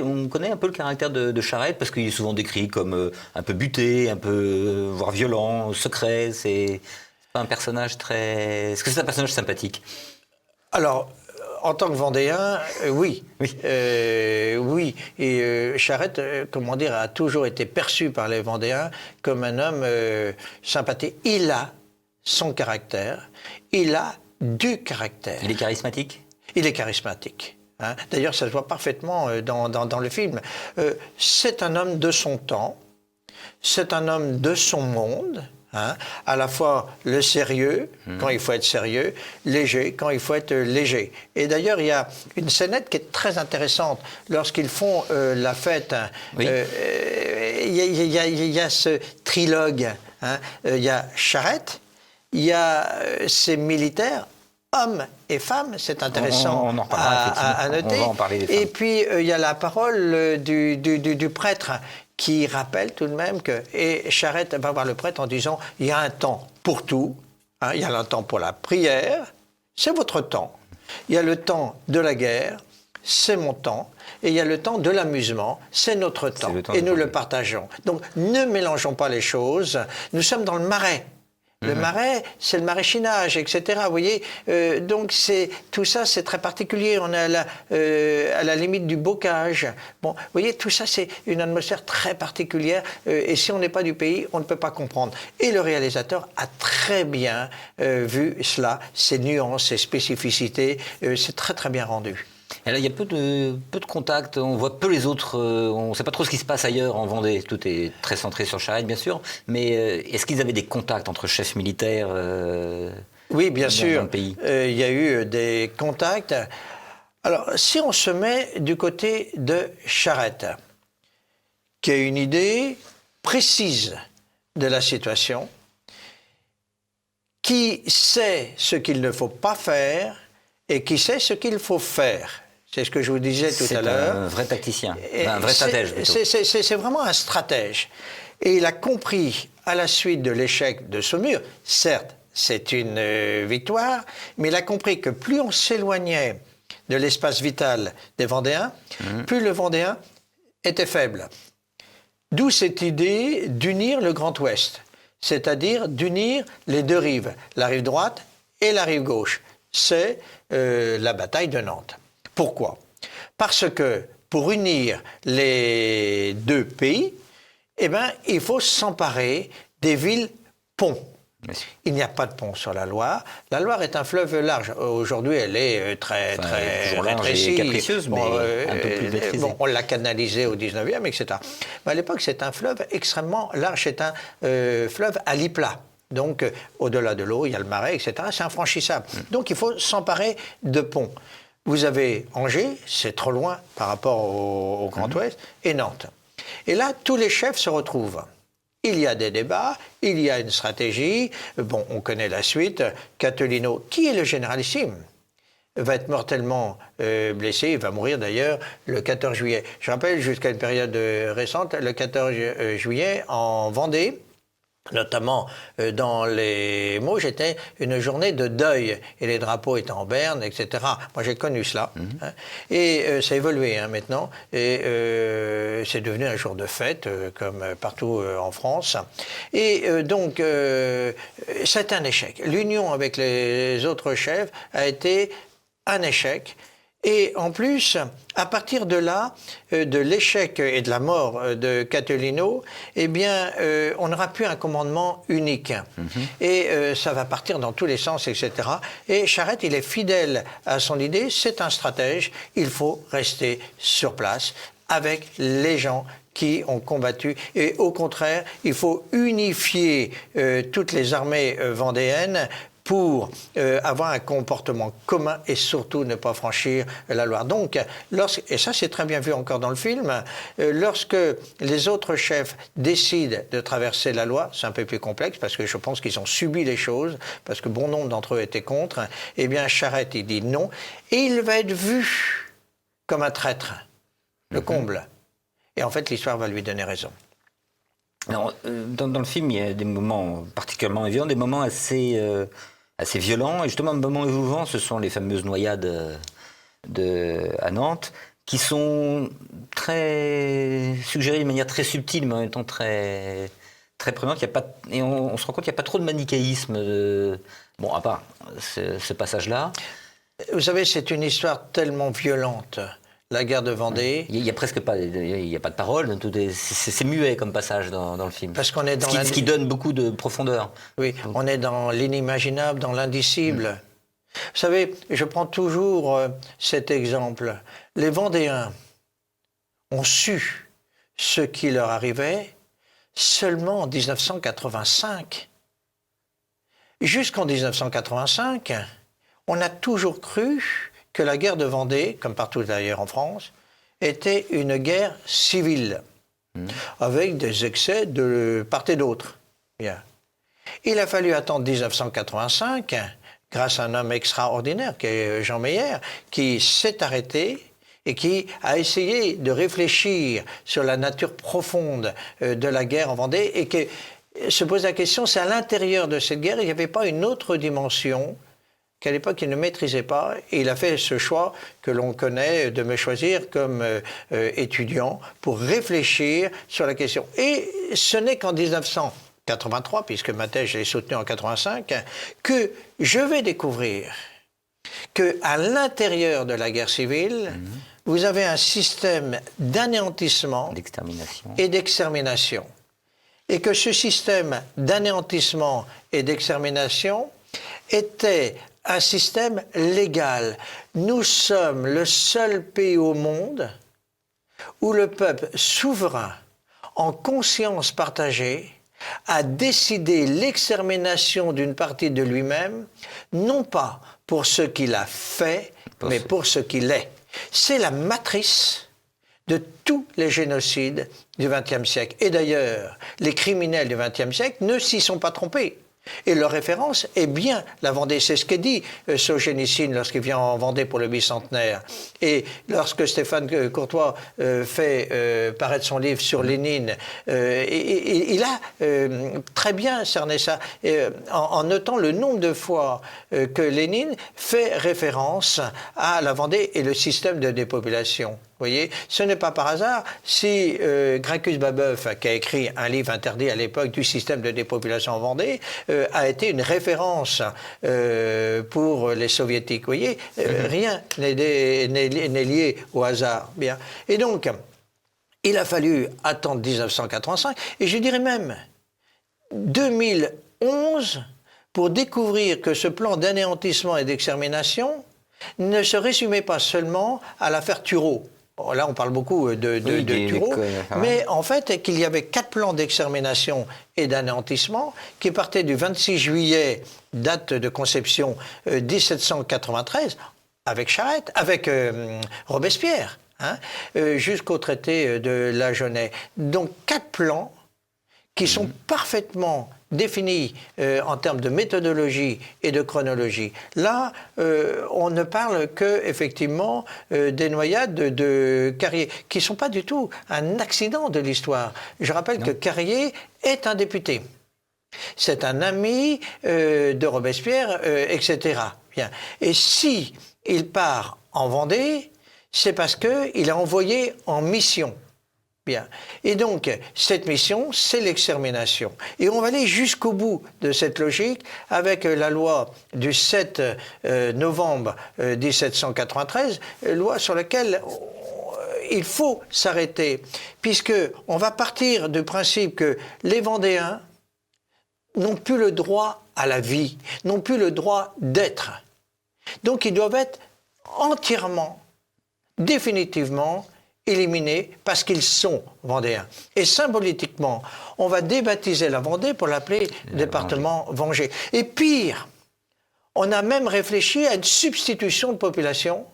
on connaît un peu le caractère de Charette, parce qu'il est souvent décrit comme un peu buté, un peu voire violent, secret. C'est pas un personnage très... Est-ce que c'est un personnage sympathique? Alors, en tant que Vendéen, oui. Oui. Et Charette, comment dire, a toujours été perçu par les Vendéens comme un homme sympathique. Il a son caractère. Il a du caractère. Il est charismatique? Il est charismatique. Hein. D'ailleurs, ça se voit parfaitement dans le film. C'est un homme de son temps. C'est un homme de son monde. Hein, à la fois le sérieux, quand il faut être sérieux, léger, quand il faut être léger. Et d'ailleurs, il y a une scénette qui est très intéressante. Lorsqu'ils font la fête, oui. Il y a ce trilogue. Hein, il y a Charette, il y a ces militaires, hommes et femmes, c'est intéressant on en parlera, à noter. On va en parler des femmes. Et puis, il y a la parole du prêtre, qui rappelle tout de même que... Et Charette va voir le prêtre en disant, il y a un temps pour tout, hein, il y a un temps pour la prière, c'est votre temps. Il y a le temps de la guerre, c'est mon temps. Et il y a le temps de l'amusement, c'est notre temps. Et nous le partageons. Donc, ne mélangeons pas les choses. Nous sommes dans le marais. Le marais, c'est le maraîchinage, etc. Vous voyez, donc tout ça, c'est très particulier. On est à la limite du bocage. Bon, vous voyez, tout ça, c'est une atmosphère très particulière. Et si on n'est pas du pays, on ne peut pas comprendre. Et le réalisateur a très bien vu cela, ces nuances, ces spécificités. C'est très, très bien rendu. Et là, il y a peu de contacts, on voit peu les autres, on ne sait pas trop ce qui se passe ailleurs en Vendée. Tout est très centré sur Charette, bien sûr. Mais est-ce qu'ils avaient des contacts entre chefs militaires Oui, bien dans sûr. le pays? Il y a eu des contacts. Alors, si on se met du côté de Charette, qui a une idée précise de la situation, qui sait ce qu'il ne faut pas faire et qui sait ce qu'il faut faire. C'est ce que je vous disais tout à l'heure. C'est un vrai tacticien, un vrai stratège plutôt. C'est vraiment un stratège. Et il a compris, à la suite de l'échec de Saumur, certes, c'est une victoire, mais il a compris que plus on s'éloignait de l'espace vital des Vendéens, plus le Vendéen était faible. D'où cette idée d'unir le Grand Ouest, c'est-à-dire d'unir les deux rives, la rive droite et la rive gauche. C'est la bataille de Nantes. Pourquoi? Parce que pour unir les deux pays, eh ben, il faut s'emparer des villes-ponts. Il n'y a pas de pont sur la Loire. La Loire est un fleuve large. Aujourd'hui, elle est très rétrécie. Capricieuse, mais un peu plus maîtrisée. Bon, on l'a canalisée au 19e, etc. Mais à l'époque, c'est un fleuve extrêmement large. C'est un fleuve à lit plat. Donc, au-delà de l'eau, il y a le marais, etc. C'est infranchissable. Donc, il faut s'emparer de ponts. Vous avez Angers, c'est trop loin par rapport au Grand Ouest, et Nantes. Et là, tous les chefs se retrouvent. Il y a des débats, il y a une stratégie. Bon, on connaît la suite. Catilino, qui est le généralissime, va être mortellement blessé. Il va mourir d'ailleurs le 14 juillet. Je rappelle, jusqu'à une période récente, le 14 juillet, en Vendée, notamment dans les Mauges, était une journée de deuil. Et les drapeaux étaient en berne, etc. Moi, j'ai connu cela. Hein. Et ça a évolué maintenant. Et c'est devenu un jour de fête, comme partout en France. Et donc, c'est un échec. L'union avec les autres chefs a été un échec. Et en plus, à partir de là, de l'échec et de la mort de Catilino, eh bien, on n'aura plus un commandement unique. Et ça va partir dans tous les sens, etc. Et Charette, il est fidèle à son idée, c'est un stratège, il faut rester sur place avec les gens qui ont combattu. Et au contraire, il faut unifier toutes les armées vendéennes pour avoir un comportement commun et surtout ne pas franchir la Loire. Donc, et ça c'est très bien vu encore dans le film, lorsque les autres chefs décident de traverser la Loire, c'est un peu plus complexe parce que je pense qu'ils ont subi les choses, parce que bon nombre d'entre eux étaient contre, eh bien Charette il dit non, et il va être vu comme un traître, le comble. Et en fait l'histoire va lui donner raison. Alors, dans le film, il y a des moments particulièrement évidents, des moments assez violents. Et justement, un moment émouvant, ce sont les fameuses noyades à Nantes, qui sont très suggérées de manière très subtile, mais en même temps très prenante. Et on se rend compte qu'il n'y a pas trop de manichéisme, bon, à part ce passage-là. Vous savez, c'est une histoire tellement violente. La guerre de Vendée. Il n'y a presque pas, il y a pas de parole, c'est muet comme passage dans le film. Parce qu'on est dans ce qui donne beaucoup de profondeur. Oui, on est dans l'inimaginable, dans l'indicible. Vous savez, je prends toujours cet exemple. Les Vendéens ont su ce qui leur arrivait seulement en 1985. Jusqu'en 1985, on a toujours cru que la guerre de Vendée, comme partout d'ailleurs en France, était une guerre civile, avec des excès de part et d'autre. Bien. Il a fallu attendre 1985, grâce à un homme extraordinaire, qui est Jean Meyer, qui s'est arrêté et qui a essayé de réfléchir sur la nature profonde de la guerre en Vendée, et qui se pose la question, c'est à l'intérieur de cette guerre, il n'y avait pas une autre dimension qu'à l'époque il ne maîtrisait pas, et il a fait ce choix que l'on connaît de me choisir comme étudiant pour réfléchir sur la question. Et ce n'est qu'en 1983, puisque ma thèse je l'ai soutenue en 85, que je vais découvrir qu'à l'intérieur de la guerre civile, vous avez un système d'anéantissement et d'extermination. Et que ce système d'anéantissement et d'extermination était un système légal. Nous sommes le seul pays au monde où le peuple souverain, en conscience partagée, a décidé l'extermination d'une partie de lui-même, non pas pour ce qu'il a fait, mais pour ce qu'il est. C'est la matrice de tous les génocides du XXe siècle. Et d'ailleurs, les criminels du XXe siècle ne s'y sont pas trompés. Et leur référence est bien la Vendée. C'est ce que dit Solzhenitsyn lorsqu'il vient en Vendée pour le bicentenaire. Et lorsque Stéphane Courtois fait paraître son livre sur Lénine, il a très bien cerné ça, en notant le nombre de fois que Lénine fait référence à la Vendée et le système de dépopulation. Vous voyez, ce n'est pas par hasard si Gracchus Babeuf, qui a écrit un livre interdit à l'époque du système de dépopulation en Vendée, a été une référence pour les soviétiques. Vous voyez, rien n'est lié au hasard. Bien. Et donc, il a fallu attendre 1985, et je dirais même 2011, pour découvrir que ce plan d'anéantissement et d'extermination ne se résumait pas seulement à l'affaire Thureau. Là, on parle beaucoup de Thureau, mais en fait, qu'il y avait 4 plans d'extermination et d'anéantissement qui partaient du 26 juillet, date de conception 1793, avec Charette, avec Robespierre, hein, jusqu'au traité de La Jaunais. Donc 4 plans qui sont parfaitement définis en termes de méthodologie et de chronologie. Là, on ne parle que effectivement des noyades de Carrier, qui ne sont pas du tout un accident de l'histoire. Je rappelle que Carrier est un député. C'est un ami de Robespierre, etc. Bien. Et si il part en Vendée, c'est parce qu'il a envoyé en mission. Bien. Et donc, cette mission, c'est l'extermination. Et on va aller jusqu'au bout de cette logique avec la loi du 7 novembre 1793, loi sur laquelle il faut s'arrêter, puisqu'on va partir du principe que les Vendéens n'ont plus le droit à la vie, n'ont plus le droit d'être. Donc, ils doivent être entièrement, définitivement, éliminés parce qu'ils sont vendéens. Et symboliquement, on va débaptiser la Vendée pour l'appeler département Vengé. Et pire, on a même réfléchi à une substitution de population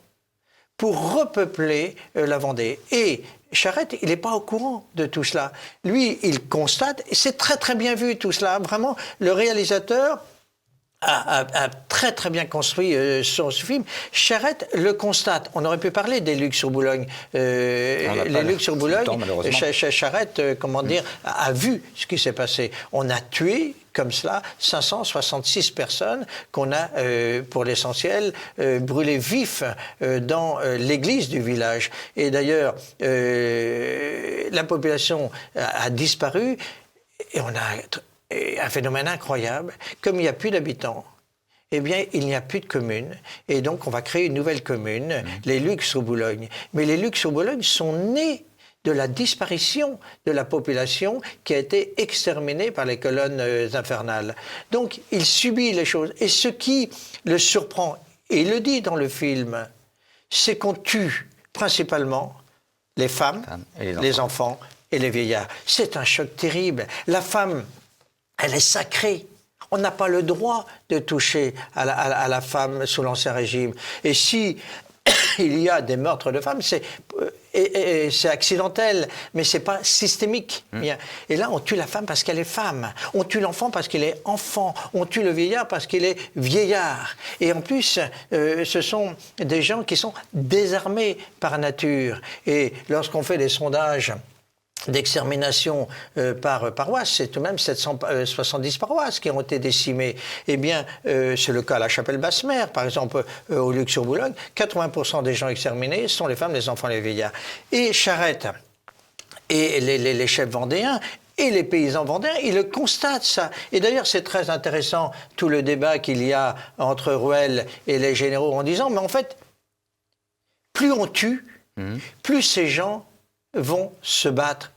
pour repeupler la Vendée. Et Charette, il n'est pas au courant de tout cela. Lui, il constate, et c'est très très bien vu tout cela, vraiment, le réalisateur a très très bien construit ce film. Charette le constate. On aurait pu parler des Lucs sur Boulogne. Les Lucs sur Boulogne, Charette, comment dire, a vu ce qui s'est passé. On a tué comme cela 566 personnes qu'on a, pour l'essentiel, brûlées vifs dans l'église du village. Et d'ailleurs, la population a disparu et on a un phénomène incroyable. Comme il n'y a plus d'habitants, eh bien, il n'y a plus de commune. Et donc, on va créer une nouvelle commune, les Lucs sur Boulogne. Mais les Lucs sur Boulogne sont nés de la disparition de la population qui a été exterminée par les colonnes infernales. Donc, il subit les choses. Et ce qui le surprend, et il le dit dans le film, c'est qu'on tue principalement les femmes, et les enfants et les vieillards. C'est un choc terrible. La femme, elle est sacrée. On n'a pas le droit de toucher à la femme sous l'Ancien Régime. Et si il y a des meurtres de femmes, c'est accidentel, mais c'est pas systémique. Et là, on tue la femme parce qu'elle est femme. On tue l'enfant parce qu'il est enfant. On tue le vieillard parce qu'il est vieillard. Et en plus, ce sont des gens qui sont désarmés par nature. Et lorsqu'on fait des sondages d'extermination par paroisse, c'est tout de même 770 paroisses qui ont été décimées. Eh bien, c'est le cas à la Chapelle-Basse-Mère, par exemple, au Luc-sur-Boulogne, 80% des gens exterminés sont les femmes, les enfants, les vieillards. Et Charette et les chefs vendéens et les paysans vendéens, ils le constatent, ça. Et d'ailleurs, c'est très intéressant, tout le débat qu'il y a entre Rouelle et les généraux en disant, mais en fait, plus on tue, plus ces gens vont se battre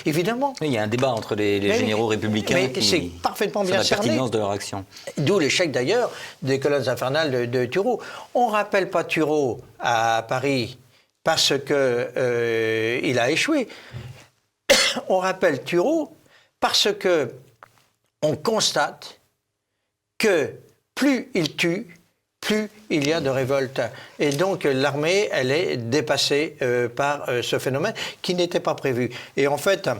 Évidemment. Il y a un débat entre les généraux républicains c'est parfaitement bien sur la cerné. pertinence de leur action. D'où l'échec d'ailleurs des colonnes infernales de Turreau. On ne rappelle pas Turreau à Paris parce que il a échoué. On rappelle Turreau parce que on constate que plus il tue, plus il y a de révoltes. Et donc l'armée, elle est dépassée par ce phénomène qui n'était pas prévu. Et en fait,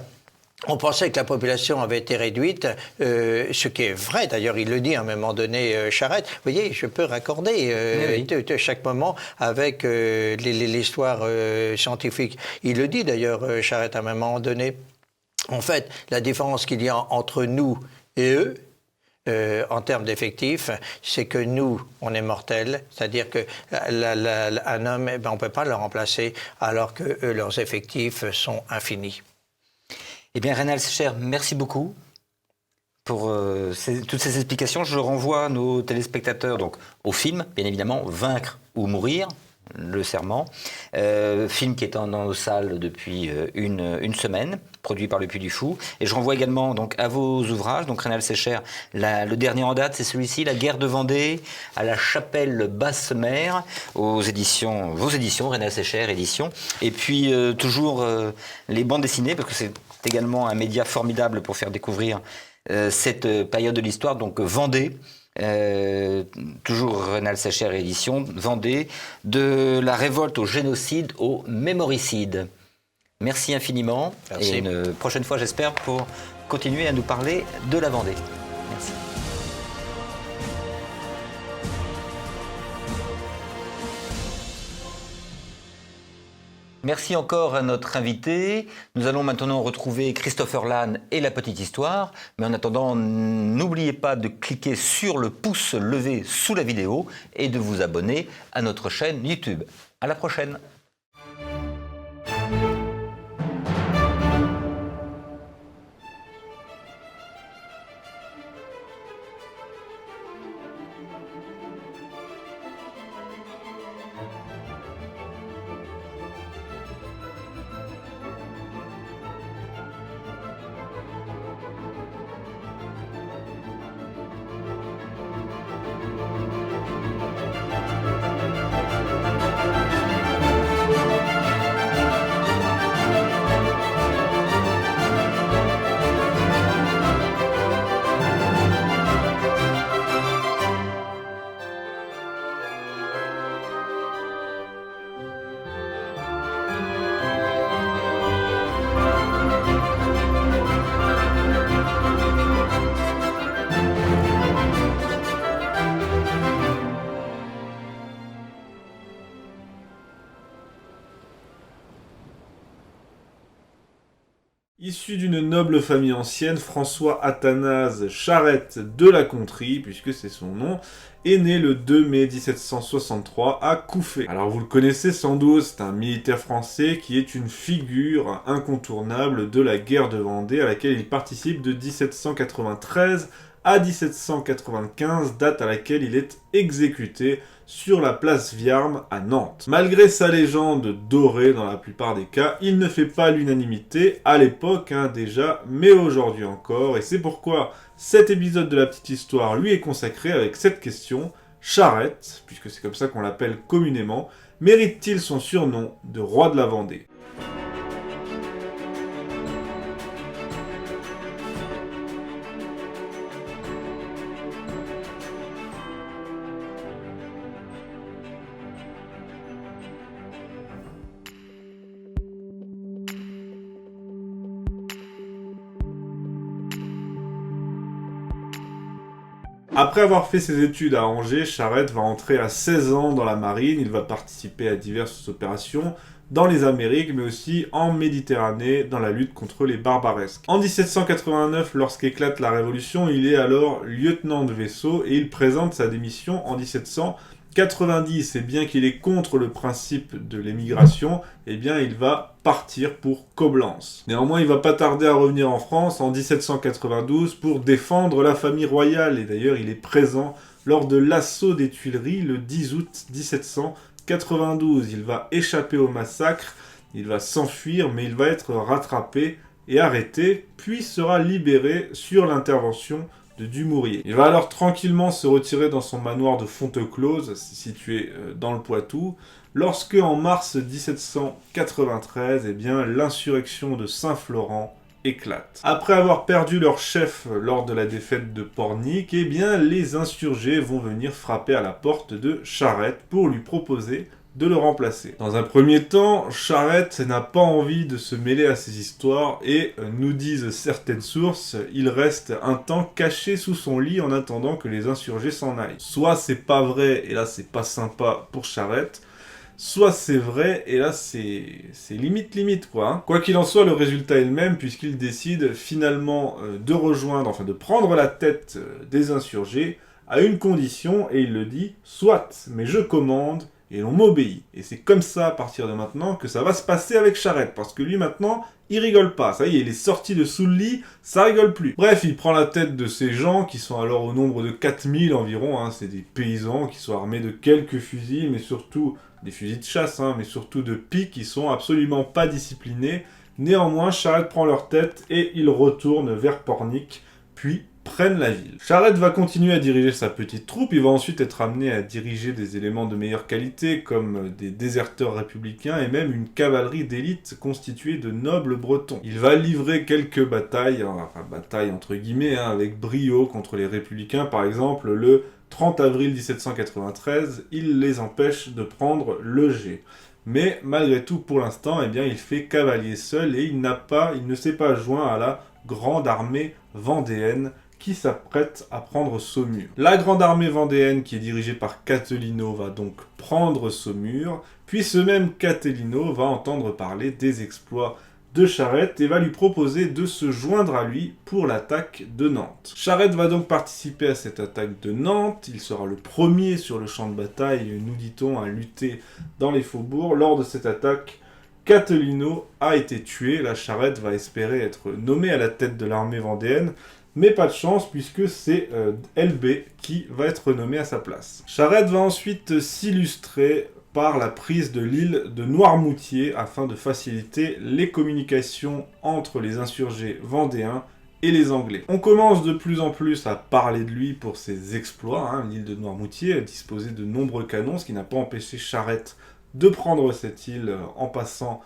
on pensait que la population avait été réduite, ce qui est vrai, d'ailleurs, il le dit à un moment donné, Charette. Vous voyez, je peux raccorder chaque moment avec l'histoire scientifique. Il le dit d'ailleurs, Charette, à un moment donné. En fait, la différence qu'il y a entre nous et eux, en termes d'effectifs, c'est que nous, on est mortels, c'est-à-dire qu'un homme, on ne peut pas le remplacer, alors que eux, leurs effectifs sont infinis. Eh bien, Reynald Secher, merci beaucoup pour toutes ces explications. Je renvoie nos téléspectateurs donc, au film, bien évidemment, Vaincre ou mourir, le serment. Film qui est dans nos salles depuis une semaine, produit par Le Puy du Fou. Et je renvoie également donc, à vos ouvrages. Donc, Reynald Secher, le dernier en date, c'est celui-ci, La guerre de Vendée, à la chapelle Basse-Mer, vos éditions, Reynald Secher éditions. Et puis, toujours les bandes dessinées, parce que c'est également un média formidable pour faire découvrir cette période de l'histoire, donc Vendée, toujours Reynald Secher édition, Vendée, de la révolte au génocide au mémoricide. Merci infiniment. Merci. Et une prochaine fois, j'espère, pour continuer à nous parler de la Vendée. Merci. Merci encore à notre invité. Nous allons maintenant retrouver Christopher Lannes et la petite histoire. Mais en attendant, n'oubliez pas de cliquer sur le pouce levé sous la vidéo et de vous abonner à notre chaîne YouTube. À la prochaine. Issu d'une noble famille ancienne, François Athanase Charette de la Contrie, puisque c'est son nom, est né le 2 mai 1763 à Couffet. Alors vous le connaissez sans doute, c'est un militaire français qui est une figure incontournable de la guerre de Vendée à laquelle il participe de 1793 à 1795, date à laquelle il est exécuté sur la place Viarme à Nantes. Malgré sa légende dorée dans la plupart des cas, il ne fait pas l'unanimité, à l'époque déjà, mais aujourd'hui encore, et c'est pourquoi cet épisode de la petite histoire lui est consacré avec cette question: Charette, puisque c'est comme ça qu'on l'appelle communément, mérite-t-il son surnom de roi de la Vendée ? Après avoir fait ses études à Angers, Charette va entrer à 16 ans dans la marine. Il va participer à diverses opérations dans les Amériques, mais aussi en Méditerranée, dans la lutte contre les barbaresques. En 1789, lorsqu'éclate la Révolution, il est alors lieutenant de vaisseau et il présente sa démission en 1790. Et bien qu'il est contre le principe de l'émigration, eh bien il va partir pour Coblence. Néanmoins, il va pas tarder à revenir en France en 1792 pour défendre la famille royale. Et d'ailleurs, il est présent lors de l'assaut des Tuileries le 10 août 1792. Il va échapper au massacre, il va s'enfuir, mais il va être rattrapé est arrêté, puis sera libéré sur l'intervention de Dumouriez. Il va alors tranquillement se retirer dans son manoir de Fonteclose, situé dans le Poitou, lorsque en mars 1793, l'insurrection de Saint-Florent éclate. Après avoir perdu leur chef lors de la défaite de Pornic, les insurgés vont venir frapper à la porte de Charette pour lui proposer de le remplacer. Dans un premier temps, Charette n'a pas envie de se mêler à ces histoires et, nous disent certaines sources, il reste un temps caché sous son lit en attendant que les insurgés s'en aillent. Soit c'est pas vrai et là c'est pas sympa pour Charette, soit c'est vrai, et là c'est limite quoi. Hein. Quoi qu'il en soit, le résultat est le même, puisqu'il décide finalement de prendre la tête des insurgés, à une condition, et il le dit, soit, mais je commande, et l'on m'obéit. Et c'est comme ça, à partir de maintenant, que ça va se passer avec Charette, parce que lui maintenant, il rigole pas. Ça y est, il est sorti de sous le lit, ça rigole plus. Bref, il prend la tête de ces gens, qui sont alors au nombre de 4000 environ, hein. C'est des paysans qui sont armés de quelques fusils, mais surtout des fusils de chasse, hein, mais surtout de piques qui sont absolument pas disciplinés. Néanmoins, Charette prend leur tête et ils retournent vers Pornic, puis prennent la ville. Charette va continuer à diriger sa petite troupe, il va ensuite être amené à diriger des éléments de meilleure qualité, comme des déserteurs républicains et même une cavalerie d'élite constituée de nobles bretons. Il va livrer quelques batailles, enfin batailles entre guillemets, hein, avec brio contre les républicains, par exemple le 30 avril 1793, il les empêche de prendre le G. Mais malgré tout, pour l'instant, il fait cavalier seul et il ne s'est pas joint à la grande armée vendéenne qui s'apprête à prendre Saumur. La grande armée vendéenne, qui est dirigée par Catilino, va donc prendre Saumur, puis ce même Catilino va entendre parler des exploits de Charette et va lui proposer de se joindre à lui pour l'attaque de Nantes. Charette va donc participer à cette attaque de Nantes, il sera le premier sur le champ de bataille, nous dit-on, à lutter dans les faubourgs. Lors de cette attaque, Catilino a été tué, la Charette va espérer être nommé à la tête de l'armée vendéenne, mais pas de chance puisque c'est LB qui va être nommé à sa place. Charette va ensuite s'illustrer par la prise de l'île de Noirmoutier afin de faciliter les communications entre les insurgés vendéens et les Anglais. On commence de plus en plus à parler de lui pour ses exploits. Hein. L'île de Noirmoutier disposait de nombreux canons, ce qui n'a pas empêché Charette de prendre cette île en passant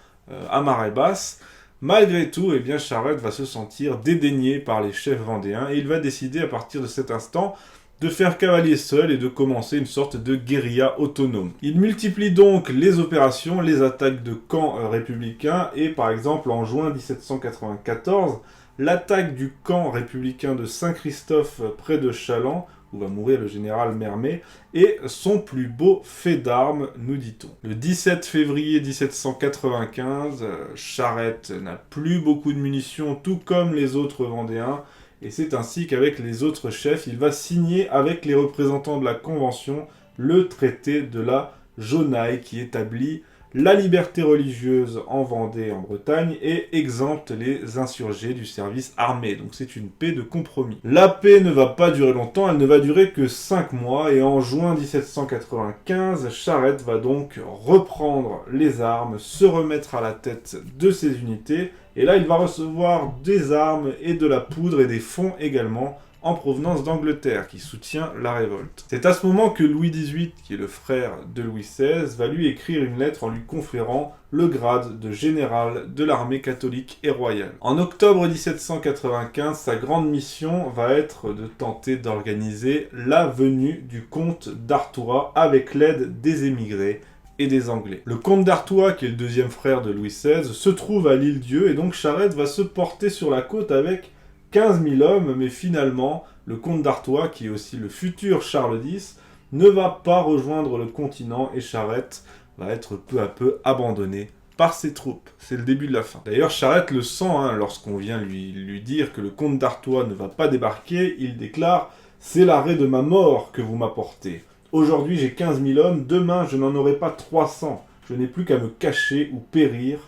à marée basse. Malgré tout, Charette va se sentir dédaigné par les chefs vendéens et il va décider à partir de cet instant de faire cavalier seul et de commencer une sorte de guérilla autonome. Il multiplie donc les opérations, les attaques de camps républicains et par exemple en juin 1794, l'attaque du camp républicain de Saint-Christophe près de Challans, où va mourir le général Mermet, et son plus beau fait d'armes, nous dit-on. Le 17 février 1795, Charette n'a plus beaucoup de munitions, tout comme les autres Vendéens, et c'est ainsi qu'avec les autres chefs, il va signer avec les représentants de la Convention le traité de la Jaunaille qui établit la liberté religieuse en Vendée et en Bretagne et exempte les insurgés du service armé. Donc c'est une paix de compromis. La paix ne va pas durer longtemps, elle ne va durer que 5 mois et en juin 1795, Charette va donc reprendre les armes, se remettre à la tête de ses unités et là il va recevoir des armes et de la poudre et des fonds également en provenance d'Angleterre, qui soutient la révolte. C'est à ce moment que Louis XVIII, qui est le frère de Louis XVI, va lui écrire une lettre en lui conférant le grade de général de l'armée catholique et royale. En octobre 1795, sa grande mission va être de tenter d'organiser la venue du comte d'Artois avec l'aide des émigrés et des Anglais. Le comte d'Artois, qui est le deuxième frère de Louis XVI, se trouve à l'Île-Dieu, et donc Charette va se porter sur la côte avec 15 000 hommes, mais finalement, le comte d'Artois, qui est aussi le futur Charles X, ne va pas rejoindre le continent et Charette va être peu à peu abandonné par ses troupes. C'est le début de la fin. D'ailleurs, Charette le sent, lorsqu'on vient lui dire que le comte d'Artois ne va pas débarquer, il déclare « C'est l'arrêt de ma mort que vous m'apportez. Aujourd'hui, j'ai 15 000 hommes, demain, je n'en aurai pas 300. Je n'ai plus qu'à me cacher ou périr.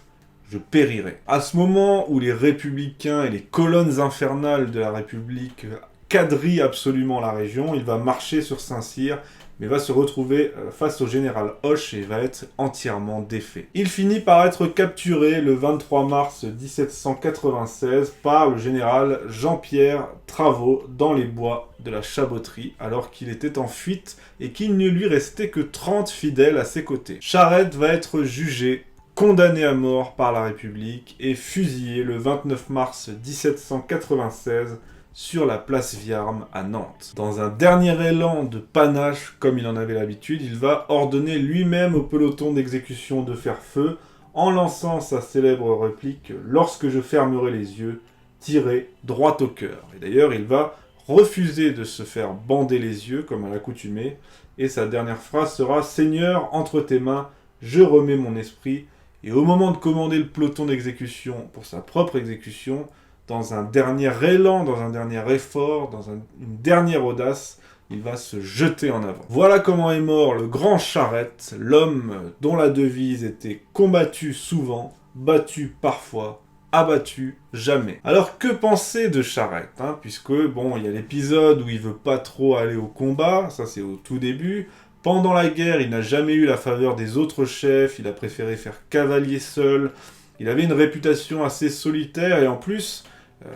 Je périrai. » À ce moment où les républicains et les colonnes infernales de la République quadrillent absolument la région, il va marcher sur Saint-Cyr mais va se retrouver face au général Hoche et va être entièrement défait. Il finit par être capturé le 23 mars 1796 par le général Jean-Pierre Travot dans les bois de la Chaboterie, alors qu'il était en fuite et qu'il ne lui restait que 30 fidèles à ses côtés. Charette va être jugé, condamné à mort par la République et fusillé le 29 mars 1796 sur la place Viarme à Nantes. Dans un dernier élan de panache, comme il en avait l'habitude, il va ordonner lui-même au peloton d'exécution de faire feu, en lançant sa célèbre réplique « Lorsque je fermerai les yeux, tirez droit au cœur ». Et d'ailleurs, il va refuser de se faire bander les yeux, comme à l'accoutumée, et sa dernière phrase sera « Seigneur, entre tes mains, je remets mon esprit ». Et au moment de commander le peloton d'exécution pour sa propre exécution, dans un dernier élan, dans un dernier effort, dans une dernière audace, il va se jeter en avant. Voilà comment est mort le grand Charette, l'homme dont la devise était « combattu souvent, battu parfois, abattu jamais ». Alors que penser de Charette, puisque, bon, il y a l'épisode où il veut pas trop aller au combat, ça c'est au tout début. Pendant la guerre, il n'a jamais eu la faveur des autres chefs, il a préféré faire cavalier seul. Il avait une réputation assez solitaire et en plus,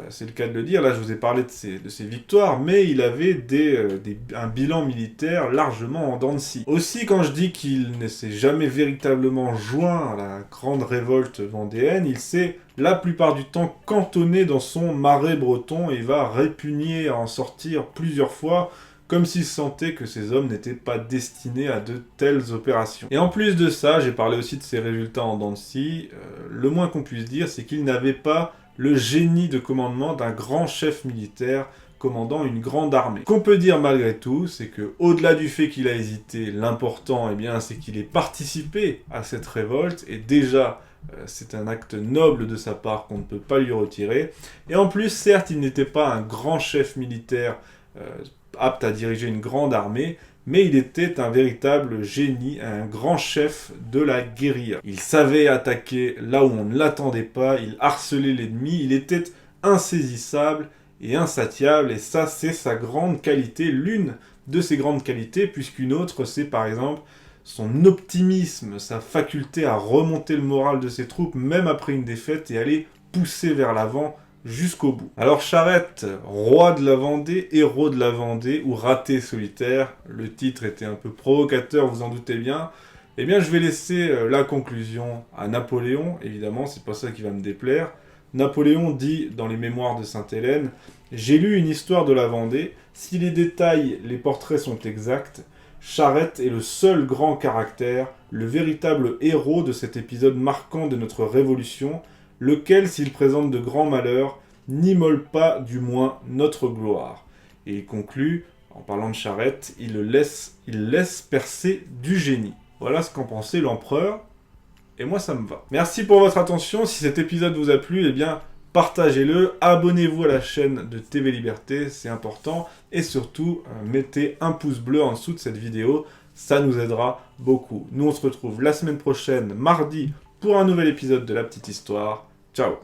c'est le cas de le dire, là je vous ai parlé de ses victoires, mais il avait un bilan militaire largement en dents de scie. Aussi, quand je dis qu'il ne s'est jamais véritablement joint à la grande révolte vendéenne, il s'est la plupart du temps cantonné dans son marais breton et va répugner à en sortir plusieurs fois, comme s'il sentait que ces hommes n'étaient pas destinés à de telles opérations. Et en plus de ça, j'ai parlé aussi de ses résultats en dents de scie, le moins qu'on puisse dire, c'est qu'il n'avait pas le génie de commandement d'un grand chef militaire commandant une grande armée. Ce qu'on peut dire malgré tout, c'est que au-delà du fait qu'il a hésité, l'important, c'est qu'il ait participé à cette révolte, et déjà, c'est un acte noble de sa part qu'on ne peut pas lui retirer. Et en plus, certes, il n'était pas un grand chef militaire apte à diriger une grande armée, mais il était un véritable génie, un grand chef de la guérilla. Il savait attaquer là où on ne l'attendait pas, il harcelait l'ennemi, il était insaisissable et insatiable, et ça c'est sa grande qualité, l'une de ses grandes qualités, puisqu'une autre c'est par exemple son optimisme, sa faculté à remonter le moral de ses troupes, même après une défaite, et aller pousser vers l'avant jusqu'au bout. Alors Charette, roi de la Vendée, héros de la Vendée, ou raté solitaire, le titre était un peu provocateur, vous en doutez bien, eh bien je vais laisser la conclusion à Napoléon, évidemment, c'est pas ça qui va me déplaire. Napoléon dit dans les mémoires de Sainte-Hélène « J'ai lu une histoire de la Vendée, si les détails, les portraits sont exacts, Charette est le seul grand caractère, le véritable héros de cet épisode marquant de notre Révolution, lequel, s'il présente de grands malheurs, n'immole pas du moins notre gloire. » Et il conclut, en parlant de Charette, il laisse percer du génie. Voilà ce qu'en pensait l'empereur, et moi ça me va. Merci pour votre attention, si cet épisode vous a plu, eh bien partagez-le, abonnez-vous à la chaîne de TV Liberté, c'est important, et surtout, mettez un pouce bleu en dessous de cette vidéo, ça nous aidera beaucoup. Nous on se retrouve la semaine prochaine, mardi, pour un nouvel épisode de La Petite Histoire. Ciao.